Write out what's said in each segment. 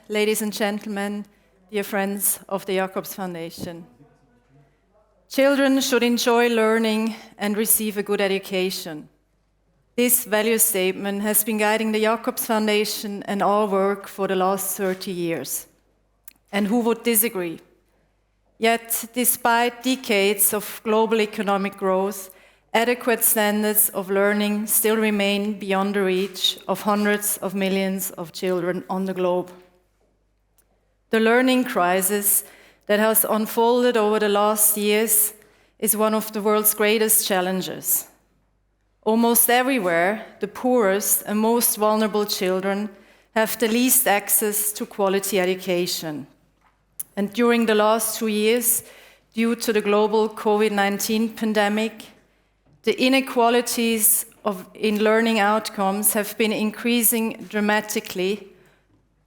ladies and gentlemen, dear friends of the Jacobs Foundation. Children should enjoy learning and receive a good education. This value statement has been guiding the Jacobs Foundation and our work for the last 30 years. And who would disagree? Yet, despite decades of global economic growth, adequate standards of learning still remain beyond the reach of hundreds of millions of children on the globe. The learning crisis that has unfolded over the last years is one of the world's greatest challenges. Almost everywhere, the poorest and most vulnerable children have the least access to quality education. And during the last 2 years, due to the global COVID-19 pandemic, the inequalities in learning outcomes have been increasing dramatically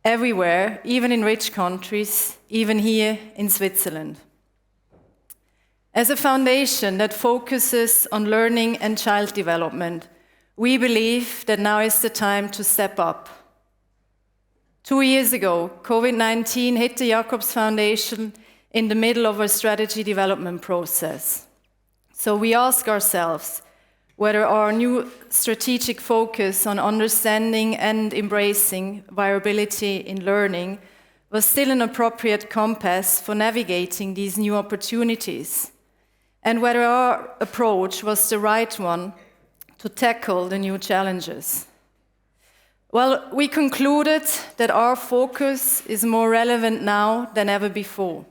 everywhere, even in rich countries, even here in Switzerland. As a foundation that focuses on learning and child development, we believe that now is the time to step up. 2 years ago, COVID-19 hit the Jacobs Foundation in the middle of a strategy development process. So we ask ourselves whether our new strategic focus on understanding and embracing variability in learning was still an appropriate compass for navigating these new opportunities, and whether our approach was the right one to tackle the new challenges. Well, we concluded that our focus is more relevant now than ever before.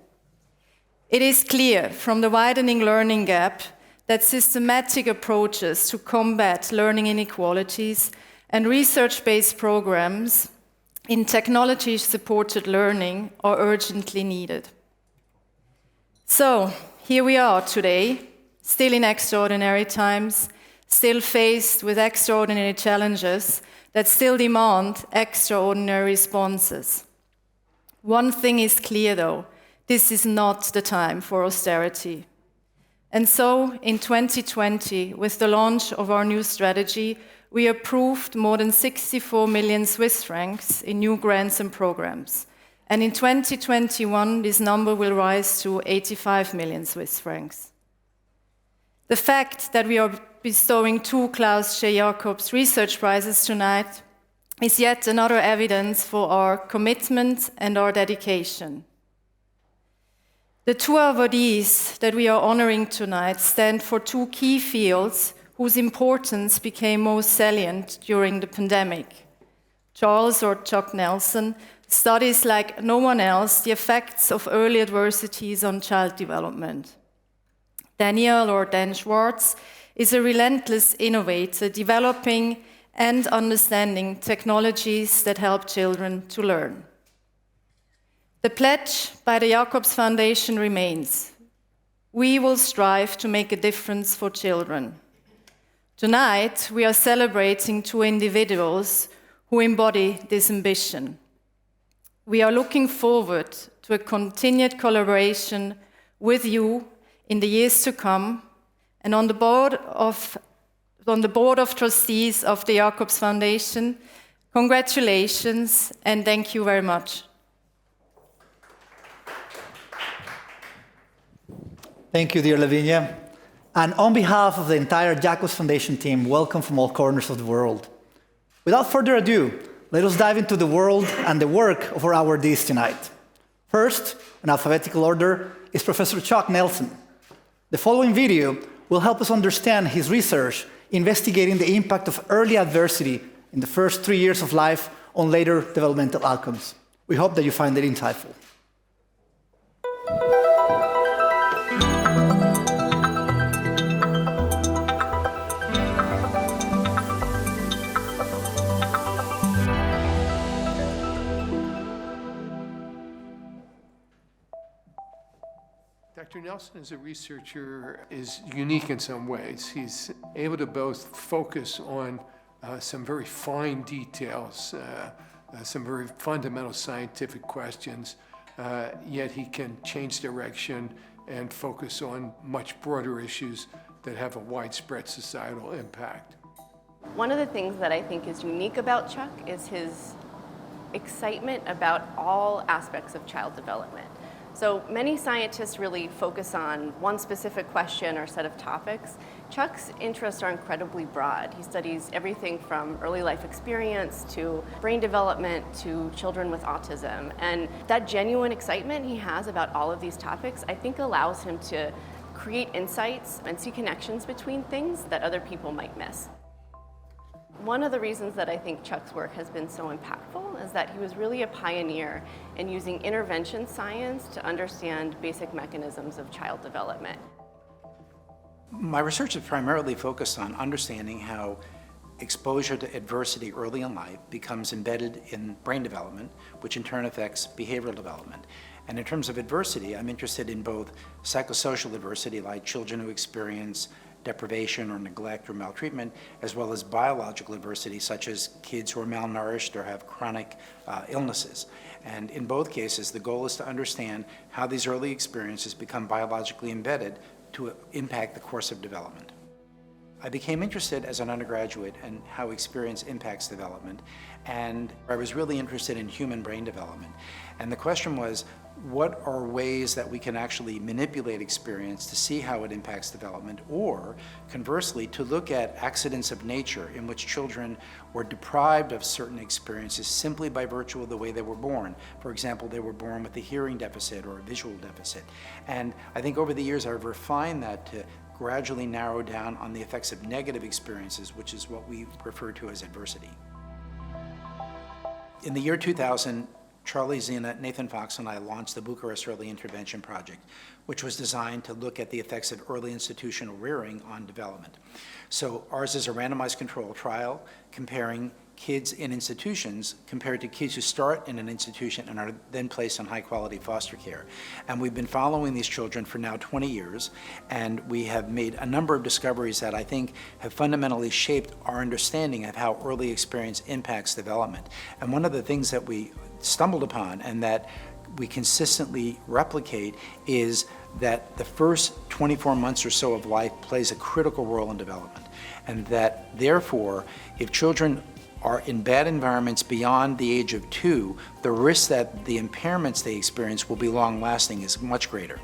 It is clear from the widening learning gap that systematic approaches to combat learning inequalities and research-based programs in technology-supported learning are urgently needed. So, here we are today, still in extraordinary times, still faced with extraordinary challenges that still demand extraordinary responses. One thing is clear though, this is not the time for austerity. And so, in 2020, with the launch of our new strategy, we approved more than 64 million Swiss francs in new grants and programs. And in 2021, this number will rise to 85 million Swiss francs. The fact that we are bestowing 2 Klaus J. Jacobs Research Prizes tonight is yet another evidence for our commitment and our dedication. The 2 awardees that we are honoring tonight stand for 2 key fields whose importance became most salient during the pandemic. Charles or Chuck Nelson studies like no one else the effects of early adversities on child development. Daniel or Dan Schwartz is a relentless innovator developing and understanding technologies that help children to learn. The pledge by the Jacobs Foundation remains: we will strive to make a difference for children. Tonight, we are celebrating 2 individuals who embody this ambition. We are looking forward to a continued collaboration with you in the years to come, and on the board of trustees of the Jacobs Foundation, congratulations and thank you very much. Thank you, dear Lavinia. And on behalf of the entire Jacobs Foundation team, welcome from all corners of the world. Without further ado, let us dive into the world and the work of our awardees tonight. First, in alphabetical order, is Professor Chuck Nelson. The following video will help us understand his research investigating the impact of early adversity in the first 3 years of life on later developmental outcomes. We hope that you find it insightful. Dr. Nelson, as a researcher, is unique in some ways. He's able to both focus on some very fine details, some very fundamental scientific questions, yet he can change direction and focus on much broader issues that have a widespread societal impact. One of the things that I think is unique about Chuck is his excitement about all aspects of child development. So many scientists really focus on one specific question or set of topics. Chuck's interests are incredibly broad. He studies everything from early life experience to brain development to children with autism. And that genuine excitement he has about all of these topics, I think allows him to create insights and see connections between things that other people might miss. One of the reasons that I think Chuck's work has been so impactful is that he was really a pioneer in using intervention science to understand basic mechanisms of child development. My research is primarily focused on understanding how exposure to adversity early in life becomes embedded in brain development, which in turn affects behavioral development. And in terms of adversity, I'm interested in both psychosocial adversity, like children who experience deprivation or neglect or maltreatment, as well as biological adversity, such as kids who are malnourished or have chronic illnesses. And in both cases, the goal is to understand how these early experiences become biologically embedded to impact the course of development. I became interested as an undergraduate in how experience impacts development, and I was really interested in human brain development. And the question was, what are ways that we can actually manipulate experience to see how it impacts development, or conversely, to look at accidents of nature in which children were deprived of certain experiences simply by virtue of the way they were born. For example, they were born with a hearing deficit or a visual deficit. And I think over the years I've refined that to gradually narrow down on the effects of negative experiences, which is what we refer to as adversity. In the year 2000, Charlie Zena, Nathan Fox, and I launched the Bucharest Early Intervention Project, which was designed to look at the effects of early institutional rearing on development. So ours is a randomized control trial comparing kids in institutions compared to kids who start in an institution and are then placed on high-quality foster care. And we've been following these children for now 20 years, and we have made a number of discoveries that I think have fundamentally shaped our understanding of how early experience impacts development. And one of the things that we stumbled upon and that we consistently replicate is that the first 24 months or so of life plays a critical role in development, and that therefore, if children are in bad environments beyond the age of 2, the risk that the impairments they experience will be long-lasting is much greater.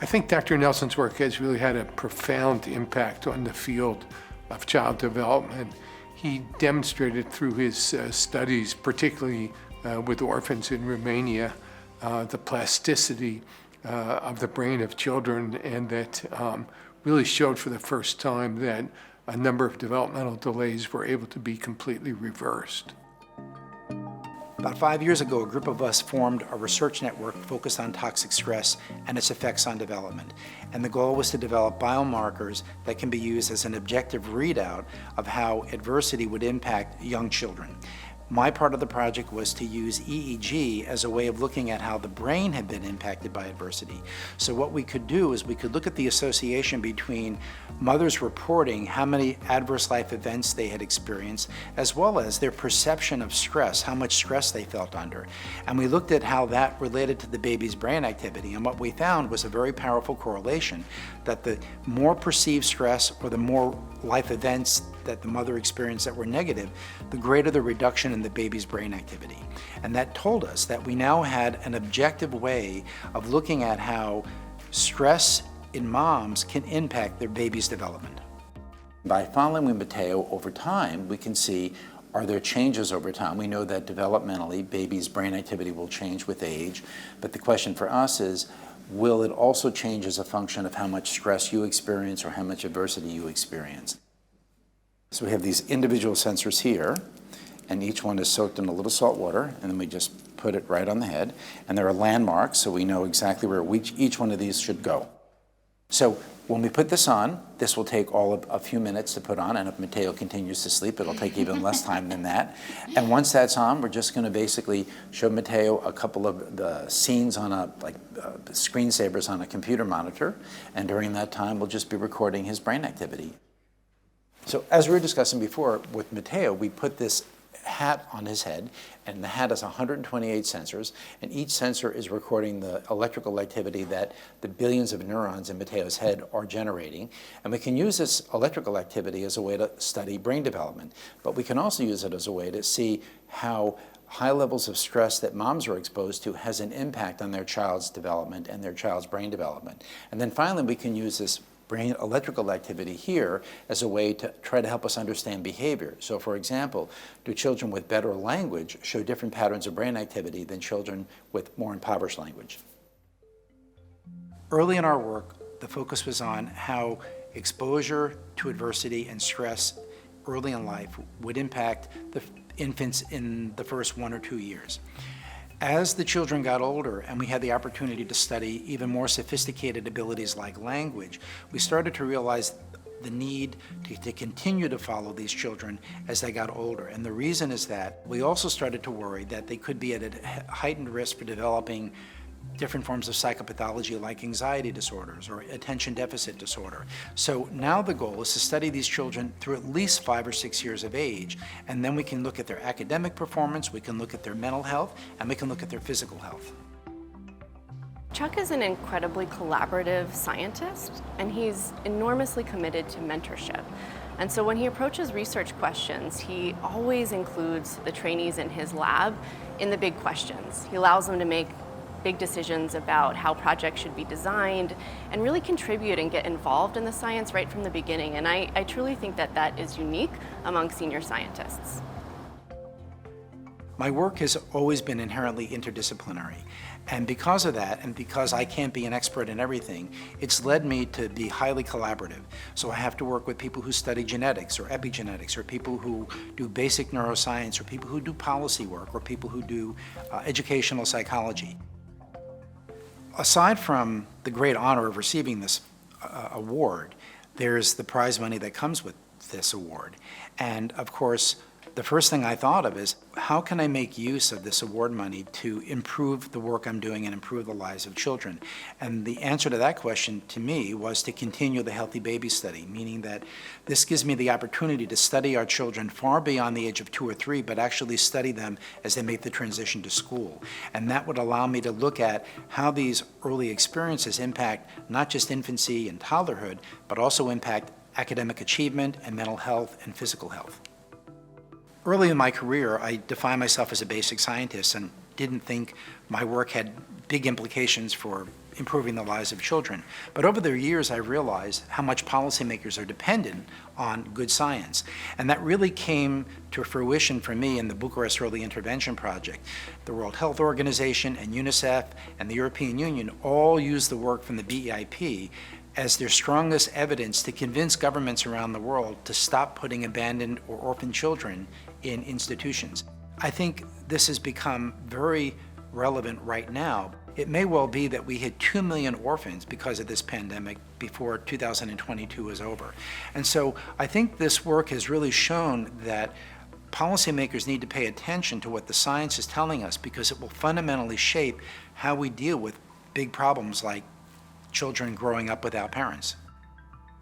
I think Dr. Nelson's work has really had a profound impact on the field of child development. He demonstrated through his studies, particularly with orphans in Romania, the plasticity of the brain of children, and that really showed for the first time that a number of developmental delays were able to be completely reversed. About 5 years ago, a group of us formed a research network focused on toxic stress and its effects on development. And the goal was to develop biomarkers that can be used as an objective readout of how adversity would impact young children. My part of the project was to use EEG as a way of looking at how the brain had been impacted by adversity. So what we could do is we could look at the association between mothers reporting how many adverse life events they had experienced, as well as their perception of stress, how much stress they felt under. And we looked at how that related to the baby's brain activity. And what we found was a very powerful correlation that the more perceived stress or the more life events that the mother experienced that were negative, the greater the reduction in the baby's brain activity. And that told us that we now had an objective way of looking at how stress in moms can impact their baby's development. By following Matteo over time, we can see, are there changes over time? We know that developmentally, baby's brain activity will change with age, but the question for us is, will it also change as a function of how much stress you experience or how much adversity you experience? So we have these individual sensors here, and each one is soaked in a little salt water, and then we just put it right on the head. And there are landmarks, so we know exactly where each one of these should go. So when we put this on, this will take all of a few minutes to put on, and if Matteo continues to sleep, it'll take even less time than that. And once that's on, we're just going to basically show Matteo a couple of the scenes on screensavers on a computer monitor, and during that time, we'll just be recording his brain activity. So as we were discussing before with Matteo, we put this hat on his head, and the hat has 128 sensors, and each sensor is recording the electrical activity that the billions of neurons in Matteo's head are generating. And we can use this electrical activity as a way to study brain development, but we can also use it as a way to see how high levels of stress that moms are exposed to has an impact on their child's development and their child's brain development. And then finally, we can use this brain electrical activity here as a way to try to help us understand behavior. So for example, do children with better language show different patterns of brain activity than children with more impoverished language? Early in our work, the focus was on how exposure to adversity and stress early in life would impact the infants in the first 1 or 2 years. As the children got older and we had the opportunity to study even more sophisticated abilities like language, we started to realize the need to continue to follow these children as they got older. And the reason is that we also started to worry that they could be at a heightened risk for developing different forms of psychopathology like anxiety disorders or attention deficit disorder. So now the goal is to study these children through at least 5 or 6 years of age, and then we can look at their academic performance, we can look at their mental health, and we can look at their physical health. Chuck is an incredibly collaborative scientist, and he's enormously committed to mentorship. And so when he approaches research questions, he always includes the trainees in his lab in the big questions. He allows them to make big decisions about how projects should be designed and really contribute and get involved in the science right from the beginning. And I truly think that that is unique among senior scientists. My work has always been inherently interdisciplinary. And because of that, and because I can't be an expert in everything, it's led me to be highly collaborative. So I have to work with people who study genetics or epigenetics, or people who do basic neuroscience, or people who do policy work, or people who do educational psychology. Aside from the great honor of receiving this award, there's the prize money that comes with this award. And of course, the first thing I thought of is, how can I make use of this award money to improve the work I'm doing and improve the lives of children? And the answer to that question to me was to continue the Healthy Baby Study, meaning that this gives me the opportunity to study our children far beyond the age of 2 or 3, but actually study them as they make the transition to school. And that would allow me to look at how these early experiences impact not just infancy and toddlerhood, but also impact academic achievement and mental health and physical health. Early in my career, I defined myself as a basic scientist and didn't think my work had big implications for improving the lives of children. But over the years, I realized how much policymakers are dependent on good science. And that really came to fruition for me in the Bucharest Early Intervention Project. The World Health Organization and UNICEF and the European Union all use the work from the BEIP as their strongest evidence to convince governments around the world to stop putting abandoned or orphaned children in institutions. I think this has become very relevant right now. It may well be that we hit 2 million orphans because of this pandemic before 2022 is over. And so I think this work has really shown that policymakers need to pay attention to what the science is telling us, because it will fundamentally shape how we deal with big problems like children growing up without parents.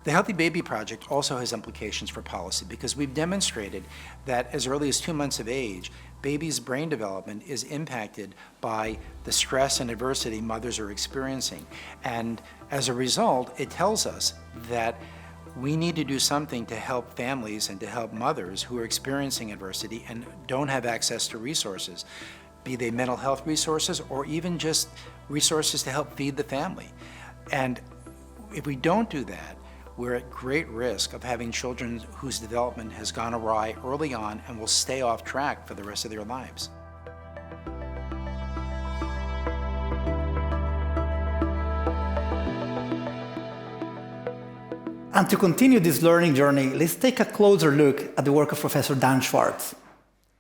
The Healthy Baby Project also has implications for policy, because we've demonstrated that as early as 2 months of age, babies' brain development is impacted by the stress and adversity mothers are experiencing. And as a result, it tells us that we need to do something to help families and to help mothers who are experiencing adversity and don't have access to resources, be they mental health resources or even just resources to help feed the family. And if we don't do that, we're at great risk of having children whose development has gone awry early on and will stay off track for the rest of their lives. And to continue this learning journey, let's take a closer look at the work of Professor Dan Schwartz.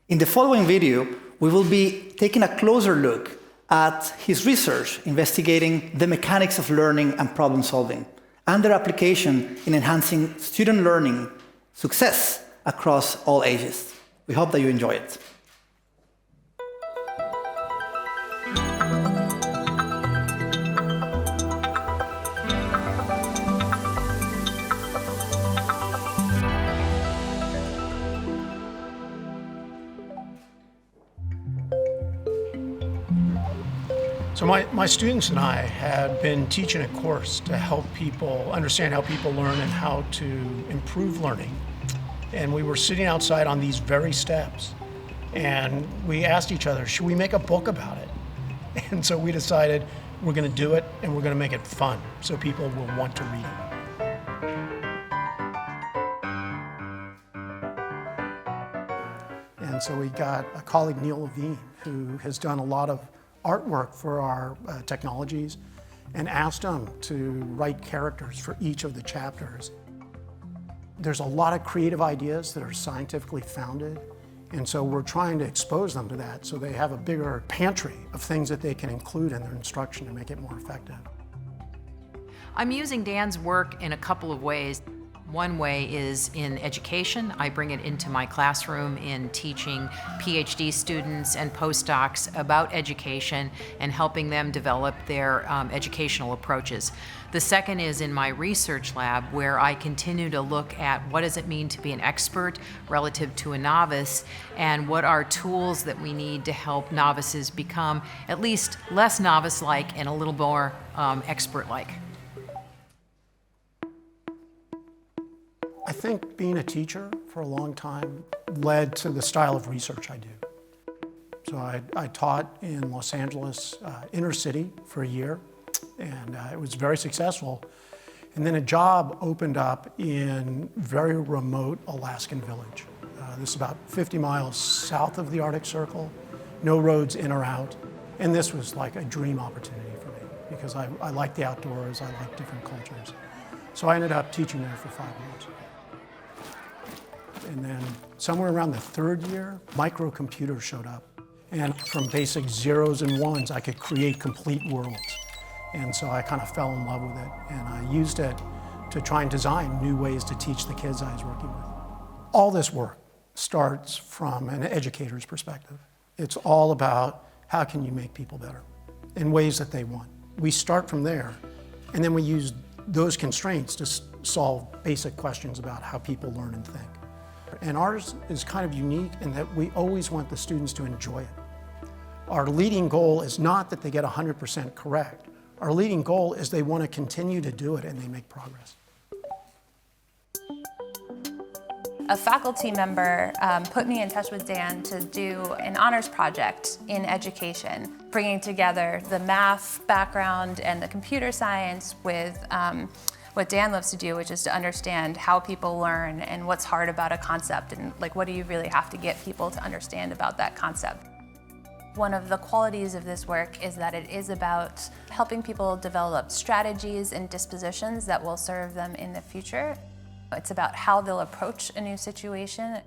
In the following video, we will be taking a closer look at his research investigating the mechanics of learning and problem solving, and their application in enhancing student learning success across all ages. We hope that you enjoy it. So my students and I had been teaching a course to help people understand how people learn and how to improve learning. And we were sitting outside on these very steps. And we asked each other, should we make a book about it? And so we decided we're going to do it, and we're going to make it fun so people will want to read it. And so we got a colleague, Neil Levine, who has done a lot of artwork for our technologies, and asked him to write characters for each of the chapters. There's a lot of creative ideas that are scientifically founded, and so we're trying to expose them to that so they have a bigger pantry of things that they can include in their instruction to make it more effective. I'm using Dan's work in a couple of ways. One way is in education. I bring it into my classroom in teaching PhD students and postdocs about education and helping them develop their educational approaches. The second is in my research lab, where I continue to look at what does it mean to be an expert relative to a novice, and what are tools that we need to help novices become at least less novice-like and a little more expert-like. I think being a teacher for a long time led to the style of research I do. So I taught in Los Angeles, inner city, for a year, and it was very successful. And then a job opened up in very remote Alaskan village. This is about 50 miles south of the Arctic Circle, no roads in or out. And this was like a dream opportunity for me because I like the outdoors, I like different cultures. So I ended up teaching there for 5 years. And then somewhere around the third year, microcomputers showed up. And from basic zeros and ones, I could create complete worlds. And so I kind of fell in love with it. And I used it to try and design new ways to teach the kids I was working with. All this work starts from an educator's perspective. It's all about how can you make people better in ways that they want. We start from there, and then we use those constraints to solve basic questions about how people learn and think. And ours is kind of unique in that we always want the students to enjoy it. Our leading goal is not that they get 100% correct. Our leading goal is they want to continue to do it and they make progress. A faculty member put me in touch with Dan to do an honors project in education, bringing together the math background and the computer science with what Dan loves to do, which is to understand how people learn and what's hard about a concept and like what do you really have to get people to understand about that concept. One of the qualities of this work is that it is about helping people develop strategies and dispositions that will serve them in the future. It's about how they'll approach a new situation,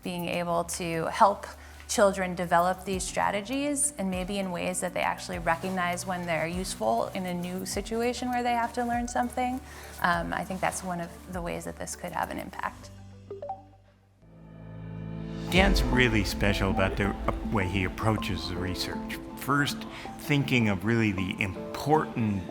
being able to help children develop these strategies and maybe in ways that they actually recognize when they're useful in a new situation where they have to learn something. I think that's one of the ways that this could have an impact. Dan's really special about the way he approaches the research. First, thinking of really the important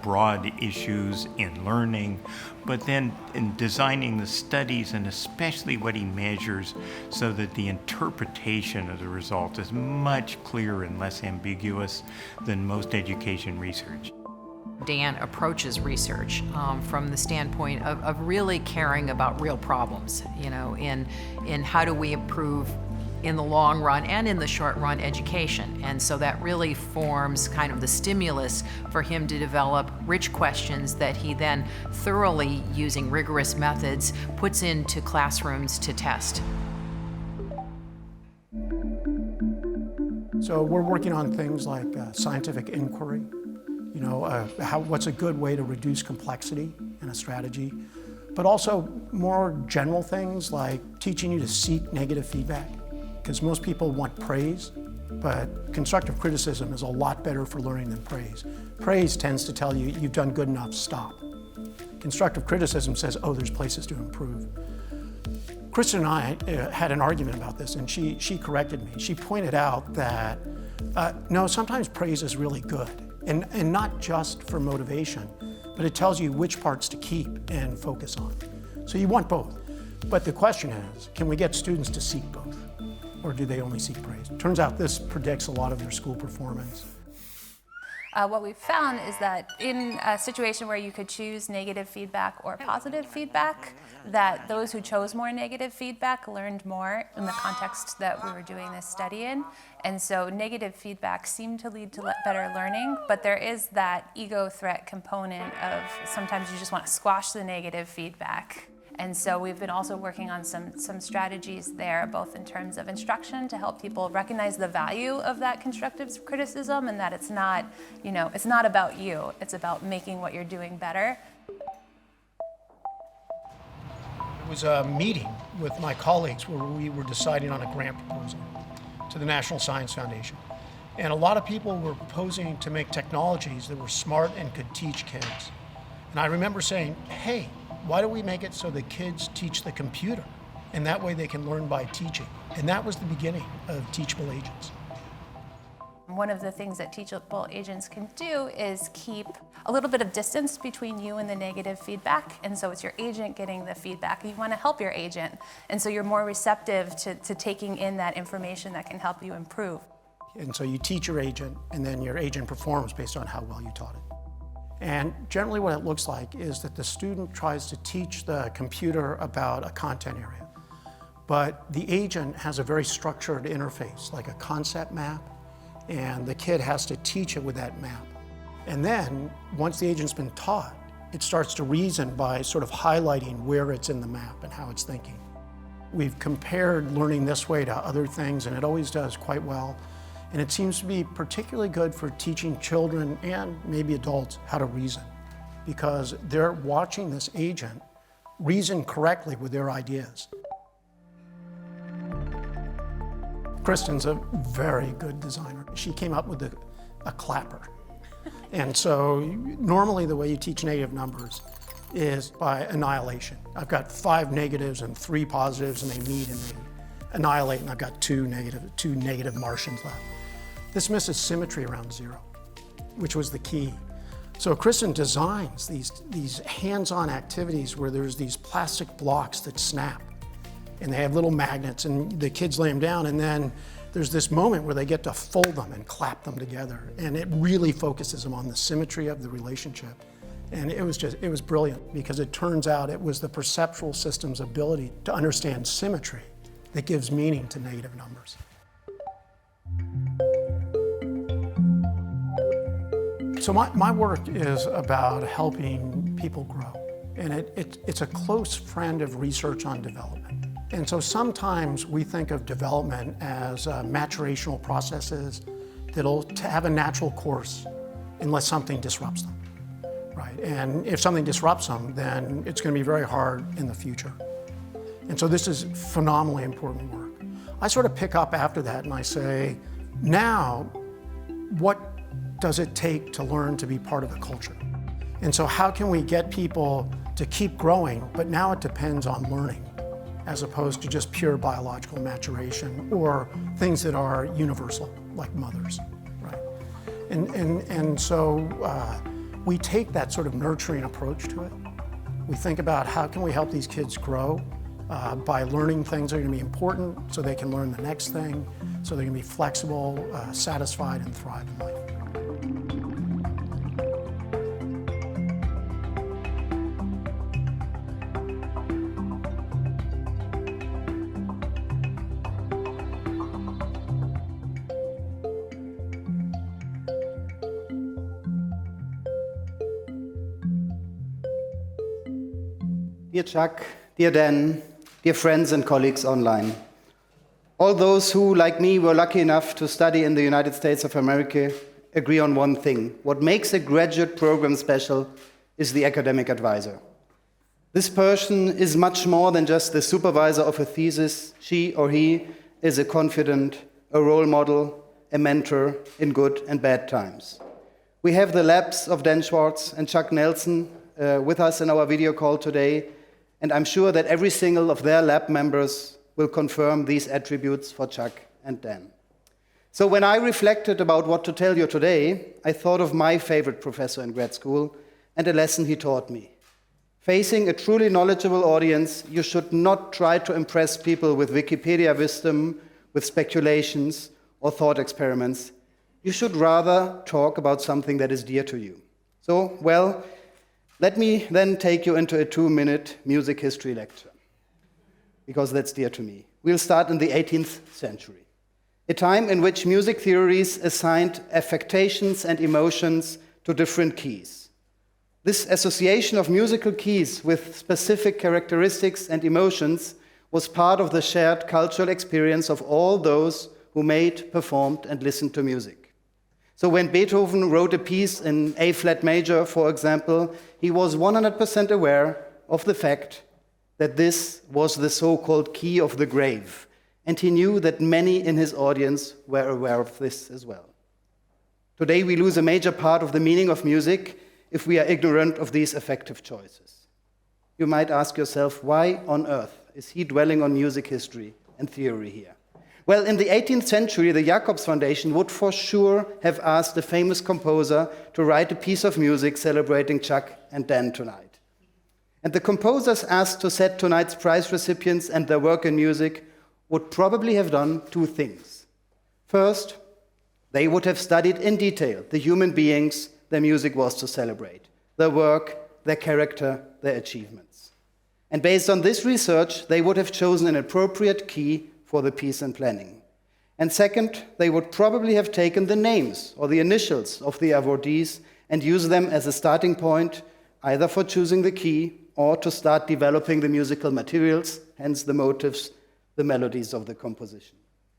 broad issues in learning, but then in designing the studies and especially what he measures so that the interpretation of the result is much clearer and less ambiguous than most education research. Dan approaches research from the standpoint of really caring about real problems, you know, in how do we improve in the long run and in the short run education. And so that really forms kind of the stimulus for him to develop rich questions that he then thoroughly, using rigorous methods, puts into classrooms to test. So we're working on things like scientific inquiry, you know, what's a good way to reduce complexity in a strategy, but also more general things like teaching you to seek negative feedback. Because most people want praise, but constructive criticism is a lot better for learning than praise. Praise tends to tell you, you've done good enough, stop. Constructive criticism says, oh, there's places to improve. Kristen and I had an argument about this, and she corrected me. She pointed out that, no, sometimes praise is really good, and not just for motivation, but it tells you which parts to keep and focus on. So you want both. But the question is, can we get students to seek both? Or do they only seek praise? Turns out this predicts a lot of their school performance. What we've found is that in a situation where you could choose negative feedback or positive feedback, that those who chose more negative feedback learned more in the context that we were doing this study in. And so negative feedback seemed to lead to better learning, but there is that ego threat component of sometimes you just want to squash the negative feedback. And so we've been also working on some strategies there, both in terms of instruction to help people recognize the value of that constructive criticism and that it's not, it's not about you, it's about making what you're doing better. It was a meeting with my colleagues where we were deciding on a grant proposal to the National Science Foundation. And a lot of people were proposing to make technologies that were smart and could teach kids. And I remember saying, hey, why don't we make it so the kids teach the computer? And that way they can learn by teaching. And that was the beginning of Teachable Agents. One of the things that Teachable Agents can do is keep a little bit of distance between you and the negative feedback. And so it's your agent getting the feedback. You want to help your agent. And so you're more receptive to taking in that information that can help you improve. And so you teach your agent, and then your agent performs based on how well you taught it. And generally what it looks like is that the student tries to teach the computer about a content area, but the agent has a very structured interface, like a concept map, and the kid has to teach it with that map. And then, once the agent's been taught, it starts to reason by sort of highlighting where it's in the map and how it's thinking. We've compared learning this way to other things, and it always does quite well. And it seems to be particularly good for teaching children and maybe adults how to reason, because they're watching this agent reason correctly with their ideas. Kristen's a very good designer. She came up with a clapper. And so normally the way you teach negative numbers is by annihilation. I've got 5 negatives and 3 positives, and they meet and they annihilate, and I've got 2 negative Martians left. This misses symmetry around 0, which was the key. So Kristen designs these hands-on activities where there's these plastic blocks that snap, and they have little magnets, and the kids lay them down, and then there's this moment where they get to fold them and clap them together, and it really focuses them on the symmetry of the relationship. And it was brilliant, because it turns out it was the perceptual system's ability to understand symmetry that gives meaning to negative numbers. So my work is about helping people grow, and it's a close friend of research on development. And so sometimes we think of development as maturational processes that'll have a natural course unless something disrupts them, right? And if something disrupts them, then it's going to be very hard in the future. And so this is phenomenally important work. I sort of pick up after that and I say, now, what does it take to learn to be part of a culture? And so how can we get people to keep growing, but now it depends on learning, as opposed to just pure biological maturation or things that are universal, like mothers, right? And so we take that sort of nurturing approach to it. We think about how can we help these kids grow by learning things that are going to be important so they can learn the next thing, so they're going to be flexible, satisfied, and thrive in life. Dear Chuck, dear Dan, dear friends and colleagues online. All those who, like me, were lucky enough to study in the United States of America agree on one thing. What makes a graduate program special is the academic advisor. This person is much more than just the supervisor of a thesis. She or he is a confidant, a role model, a mentor in good and bad times. We have the labs of Dan Schwartz and Chuck Nelson with us in our video call today, and I'm sure that every single of their lab members will confirm these attributes for Chuck and Dan. So when I reflected about what to tell you today, I thought of my favorite professor in grad school and a lesson he taught me. Facing a truly knowledgeable audience, you should not try to impress people with Wikipedia wisdom, with speculations or thought experiments. you should rather talk about something that is dear to you. So, well, let me then take you into a 2-minute music history lecture, because that's dear to me. We'll start in the 18th century, a time in which music theories assigned affectations and emotions to different keys. This association of musical keys with specific characteristics and emotions was part of the shared cultural experience of all those who made, performed, and listened to music. So when Beethoven wrote a piece in A-flat major, for example, he was 100% aware of the fact that this was the so-called key of the grave, and he knew that many in his audience were aware of this as well. Today we lose a major part of the meaning of music if we are ignorant of these affective choices. You might ask yourself, why on earth is he dwelling on music history and theory here? Well, in the 18th century, the Jacobs Foundation would for sure have asked a famous composer to write a piece of music celebrating Chuck and Dan tonight. And the composers asked to set tonight's prize recipients and their work in music would probably have done two things. First, they would have studied in detail the human beings their music was to celebrate, their work, their character, their achievements. And based on this research, they would have chosen an appropriate key for the piece and planning. And second, they would probably have taken the names or the initials of the awardees and used them as a starting point, either for choosing the key or to start developing the musical materials, hence the motives, the melodies of the composition.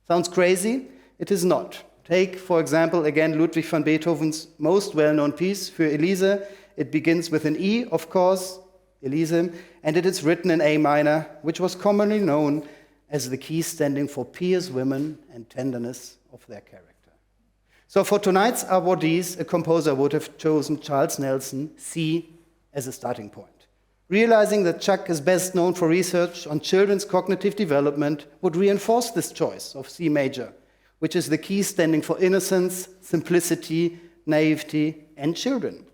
Sounds crazy? It is not. Take, for example, again, Ludwig van Beethoven's most well-known piece, Für Elise. It begins with an E, of course, Elise, and it is written in A minor, which was commonly known as the key standing for pious women and tenderness of their character. So for tonight's awardees, a composer would have chosen Charles Nelson, C, as a starting point. Realizing that Chuck is best known for research on children's cognitive development would reinforce this choice of C major, which is the key standing for innocence, simplicity, naivety, and children.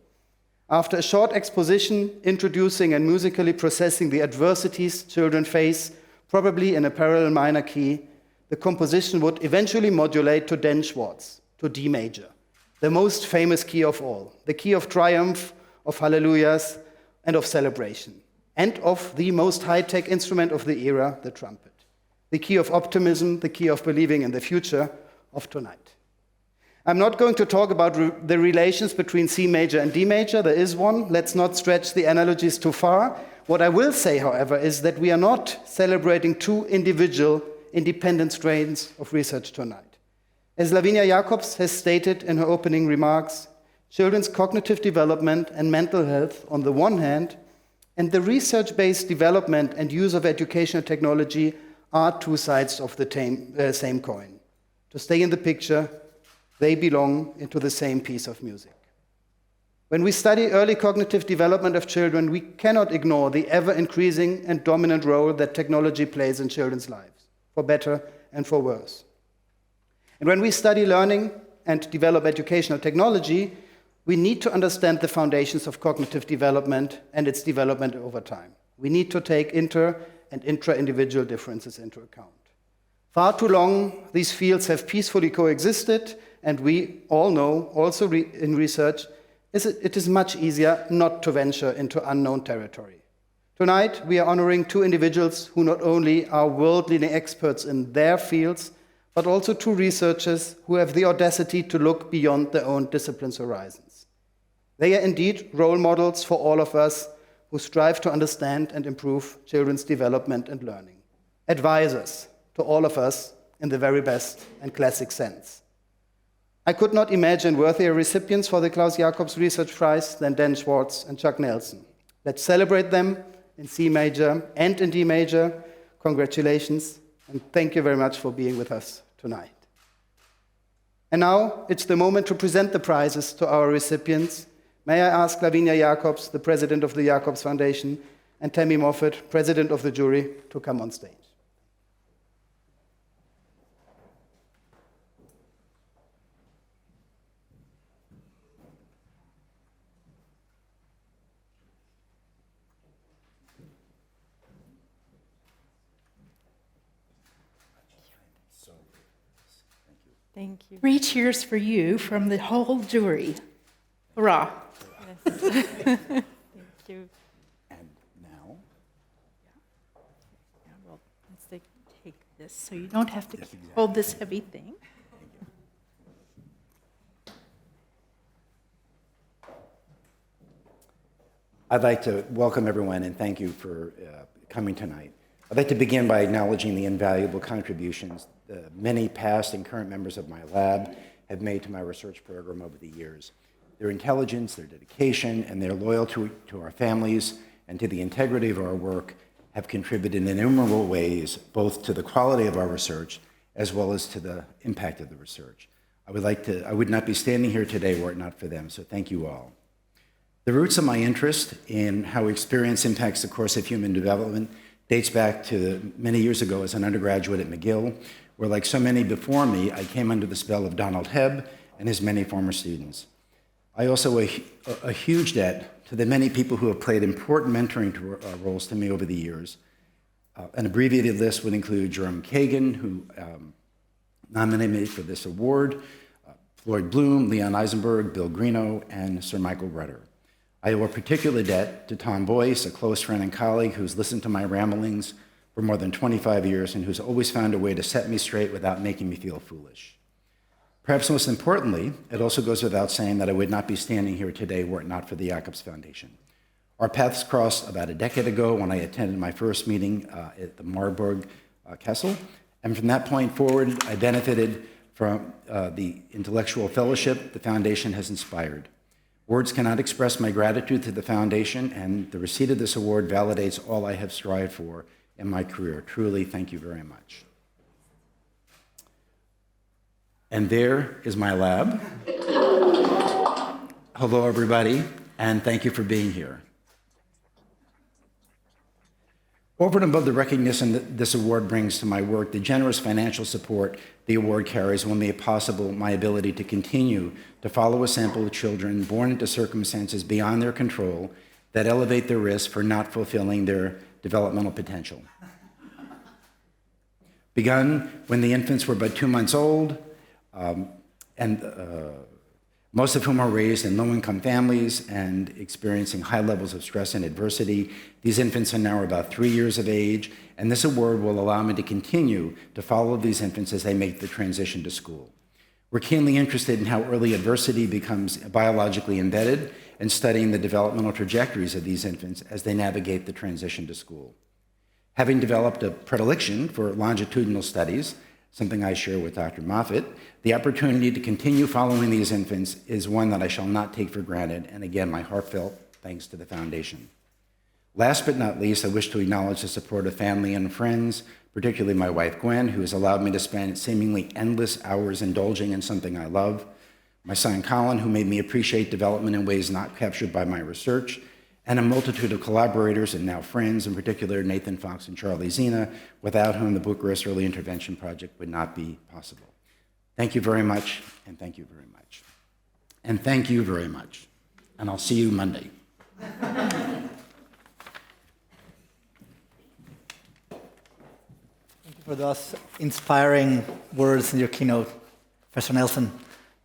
After a short exposition introducing and musically processing the adversities children face, probably in a parallel minor key, the composition would eventually modulate to Dan Schwartz, to D major, the most famous key of all, the key of triumph, of hallelujahs, and of celebration, and of the most high-tech instrument of the era, the trumpet. The key of optimism, the key of believing in the future of tonight. I'm not going to talk about the relations between C major and D major. There is one. Let's not stretch the analogies too far. What I will say, however, is that we are not celebrating two individual, independent strains of research tonight. As Lavinia Jacobs has stated in her opening remarks, children's cognitive development and mental health on the one hand, and the research-based development and use of educational technology are two sides of the same coin. To stay in the picture, they belong into the same piece of music. When we study early cognitive development of children, we cannot ignore the ever-increasing and dominant role that technology plays in children's lives, for better and for worse. And when we study learning and develop educational technology, we need to understand the foundations of cognitive development and its development over time. We need to take inter- and intra-individual differences into account. Far too long, these fields have peacefully coexisted, and we all know, also in research, it is much easier not to venture into unknown territory. Tonight, we are honoring two individuals who not only are world-leading experts in their fields, but also two researchers who have the audacity to look beyond their own discipline's horizons. They are indeed role models for all of us who strive to understand and improve children's development and learning. Advisors to all of us in the very best and classic sense. I could not imagine worthier recipients for the Klaus Jacobs Research Prize than Dan Schwartz and Chuck Nelson. Let's celebrate them in C major and in D major. Congratulations, and thank you very much for being with us tonight. And now it's the moment to present the prizes to our recipients. May I ask Lavinia Jacobs, the president of the Jacobs Foundation, and Tammy Moffat, president of the jury, to come on stage. Thank you. 3 cheers for you from the whole jury. Hurrah. Thank you. And now, Yeah, well, let's take this so you don't have to hold this heavy thing. I'd like to welcome everyone and thank you for coming tonight. I'd like to begin by acknowledging the invaluable contributions many past and current members of my lab have made to my research program over the years. Their intelligence, their dedication, and their loyalty to our families and to the integrity of our work have contributed in innumerable ways, both to the quality of our research as well as to the impact of the research. I would not be standing here today were it not for them, so thank you all. The roots of my interest in how experience impacts the course of human development dates back to many years ago as an undergraduate at McGill, where, like so many before me, I came under the spell of Donald Hebb and his many former students. I also owe a huge debt to the many people who have played important mentoring roles to me over the years. An abbreviated list would include Jerome Kagan, who nominated me for this award, Floyd Bloom, Leon Eisenberg, Bill Greeno, and Sir Michael Rudder. I owe a particular debt to Tom Boyce, a close friend and colleague who's listened to my ramblings for more than 25 years and who's always found a way to set me straight without making me feel foolish. Perhaps most importantly, it also goes without saying that I would not be standing here today were it not for the Jacobs Foundation. Our paths crossed about a decade ago when I attended my first meeting at the Marburg Kessel, and from that point forward, I benefited from the intellectual fellowship the foundation has inspired. Words cannot express my gratitude to the foundation, and the receipt of this award validates all I have strived for in my career. Truly, thank you very much. And there is my lab. Hello, everybody, and thank you for being here. Over and above the recognition that this award brings to my work, the generous financial support the award carries will make possible my ability to continue to follow a sample of children born into circumstances beyond their control that elevate their risk for not fulfilling their developmental potential. Begun when the infants were but 2 months old, most of whom are raised in low-income families and experiencing high levels of stress and adversity. These infants are now about 3 years of age, and this award will allow me to continue to follow these infants as they make the transition to school. We're keenly interested in how early adversity becomes biologically embedded and studying the developmental trajectories of these infants as they navigate the transition to school. Having developed a predilection for longitudinal studies, something I share with Dr. Moffitt, the opportunity to continue following these infants is one that I shall not take for granted, and again, my heartfelt thanks to the Foundation. Last but not least, I wish to acknowledge the support of family and friends, particularly my wife, Gwen, who has allowed me to spend seemingly endless hours indulging in something I love, my son, Colin, who made me appreciate development in ways not captured by my research, and a multitude of collaborators and now friends, in particular Nathan Fox and Charlie Zena, without whom the Bucharest Early Intervention Project would not be possible. Thank you very much, and thank you very much. And thank you very much. And I'll see you Monday. Thank you for those inspiring words in your keynote, Professor Nelson.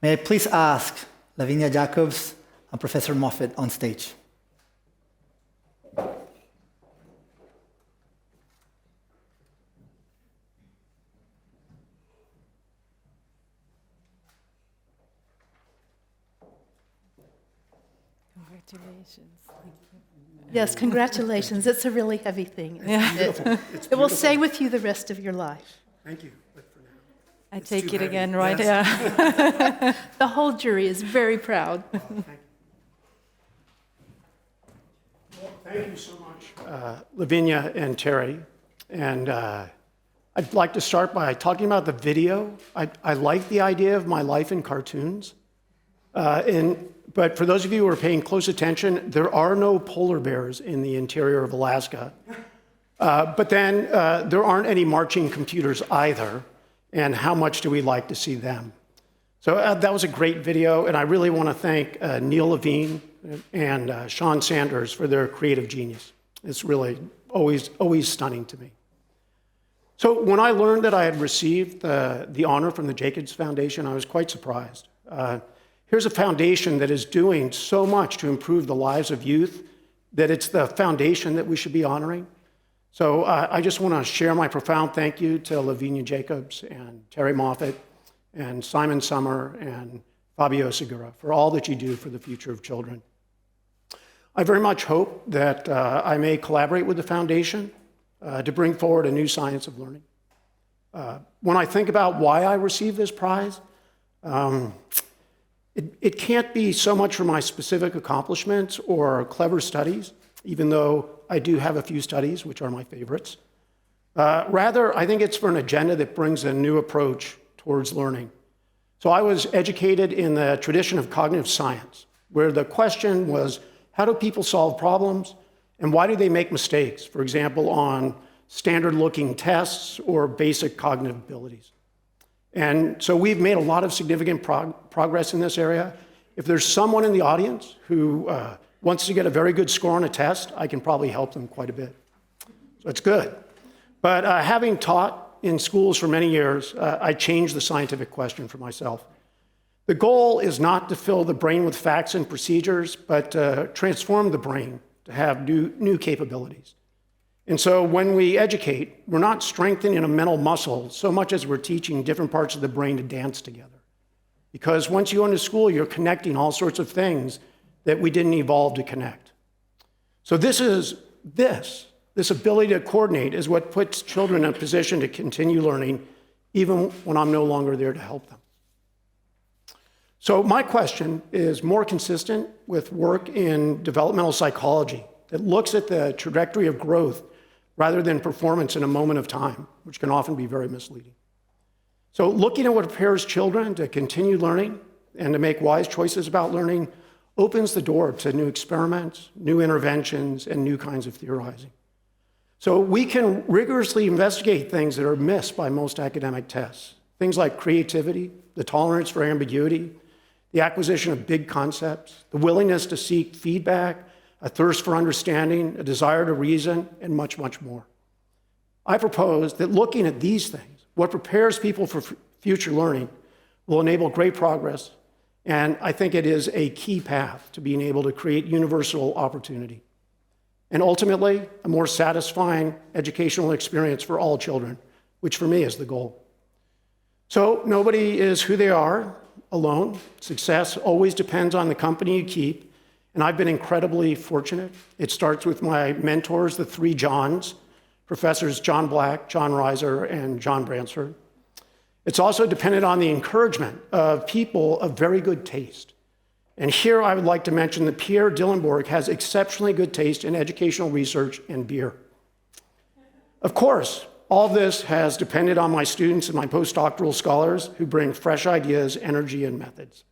May I please ask Lavinia Jacobs and Professor Moffitt on stage. Congratulations. Yes, congratulations. It's a really heavy thing, isn't it? It will stay with you the rest of your life. Thank you. But for now, I take it again, right? Yes. Yeah. The whole jury is very proud. Well, thank you so much, Lavinia and Terry. And I'd like to start by talking about the video. I like the idea of my life in cartoons. But for those of you who are paying close attention, there are no polar bears in the interior of Alaska. But then there aren't any marching computers either. And how much do we like to see them? So that was a great video, and I really want to thank Neil Levine and Sean Sanders for their creative genius. It's really always stunning to me. So when I learned that I had received the honor from the Jacobs Foundation, I was quite surprised. Here's a foundation that is doing so much to improve the lives of youth that it's the foundation that we should be honoring. So I just want to share my profound thank you to Lavinia Jacobs and Terry Moffat and Simon Summer and Fabio Segura for all that you do for the future of children. I very much hope that I may collaborate with the foundation to bring forward a new science of learning. When I think about why I received this prize, it can't be so much for my specific accomplishments or clever studies, even though I do have a few studies, which are my favorites. Rather, I think it's for an agenda that brings a new approach towards learning. So I was educated in the tradition of cognitive science, where the question was, how do people solve problems, and why do they make mistakes, for example, on standard-looking tests or basic cognitive abilities? And so we've made a lot of significant progress in this area. If there's someone in the audience who wants to get a very good score on a test, I can probably help them quite a bit. So it's good. But having taught in schools for many years, I changed the scientific question for myself. The goal is not to fill the brain with facts and procedures, but to transform the brain to have new capabilities. And so when we educate, we're not strengthening a mental muscle so much as we're teaching different parts of the brain to dance together. Because once you go into school, you're connecting all sorts of things that we didn't evolve to connect. So this ability to coordinate is what puts children in a position to continue learning even when I'm no longer there to help them. So my question is more consistent with work in developmental psychology that looks at the trajectory of growth rather than performance in a moment of time, which can often be very misleading. So looking at what prepares children to continue learning and to make wise choices about learning opens the door to new experiments, new interventions, and new kinds of theorizing. So we can rigorously investigate things that are missed by most academic tests. Things like creativity, the tolerance for ambiguity, the acquisition of big concepts, the willingness to seek feedback, a thirst for understanding, a desire to reason, and much, much more. I propose that looking at these things, what prepares people for future learning, will enable great progress, and I think it is a key path to being able to create universal opportunity. And ultimately, a more satisfying educational experience for all children, which for me is the goal. So nobody is who they are alone. Success always depends on the company you keep. And I've been incredibly fortunate. It starts with my mentors, the three Johns, Professors John Black, John Reiser, and John Bransford. It's also dependent on the encouragement of people of very good taste. And here I would like to mention that Pierre Dillenborg has exceptionally good taste in educational research and beer. Of course, all of this has depended on my students and my postdoctoral scholars who bring fresh ideas, energy, and methods.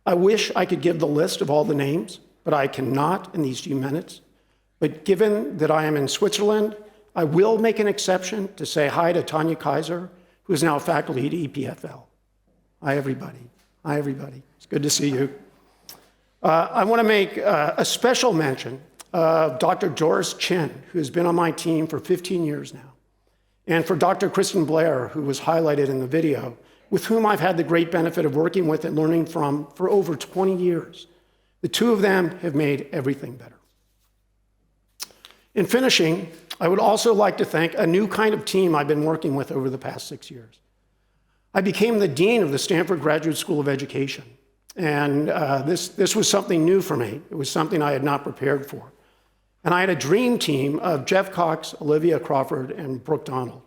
I wish I could give the list of all the names, but I cannot in these few minutes. But given that I am in Switzerland, I will make an exception to say hi to Tanya Kaiser, who is now faculty at EPFL. Hi, everybody. Hi, everybody. It's good to see you. I want to make a special mention of Dr. Doris Chin, who has been on my team for 15 years now, and for Dr. Kristen Blair, who was highlighted in the video, with whom I've had the great benefit of working with and learning from for over 20 years. The two of them have made everything better. In finishing, I would also like to thank a new kind of team I've been working with over the past 6 years. I became the dean of the Stanford Graduate School of Education, and this was something new for me. It was something I had not prepared for. And I had a dream team of Jeff Cox, Olivia Crawford, and Brooke Donald.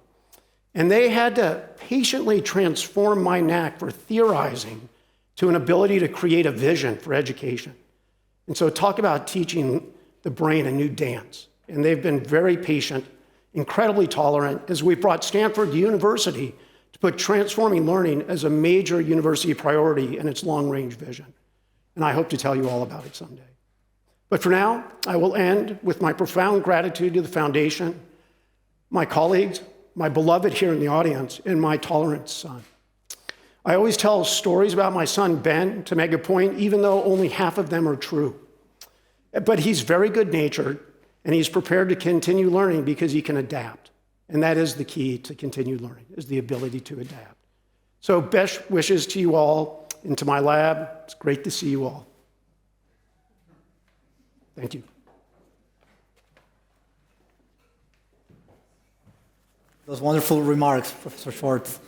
And they had to patiently transform my knack for theorizing to an ability to create a vision for education. And so talk about teaching the brain a new dance. And they've been very patient, incredibly tolerant, as we brought Stanford University to put transforming learning as a major university priority in its long-range vision. And I hope to tell you all about it someday. But for now, I will end with my profound gratitude to the foundation, my colleagues, my beloved here in the audience, and my tolerant son. I always tell stories about my son, Ben, to make a point, even though only half of them are true. But he's very good-natured, and he's prepared to continue learning because he can adapt. And that is the key to continued learning, is the ability to adapt. So best wishes to you all and to my lab. It's great to see you all. Thank you. Those wonderful remarks, Professor Schwartz.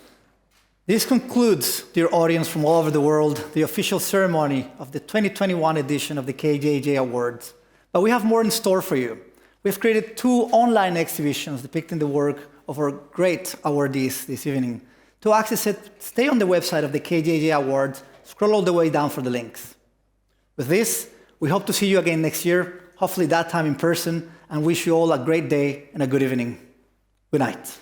This concludes, dear audience from all over the world, the official ceremony of the 2021 edition of the KJJ Awards. But we have more in store for you. We've created 2 online exhibitions depicting the work of our great awardees this evening. To access it, stay on the website of the KJJ Awards, scroll all the way down for the links. With this, we hope to see you again next year, hopefully that time in person, and wish you all a great day and a good evening. Good night.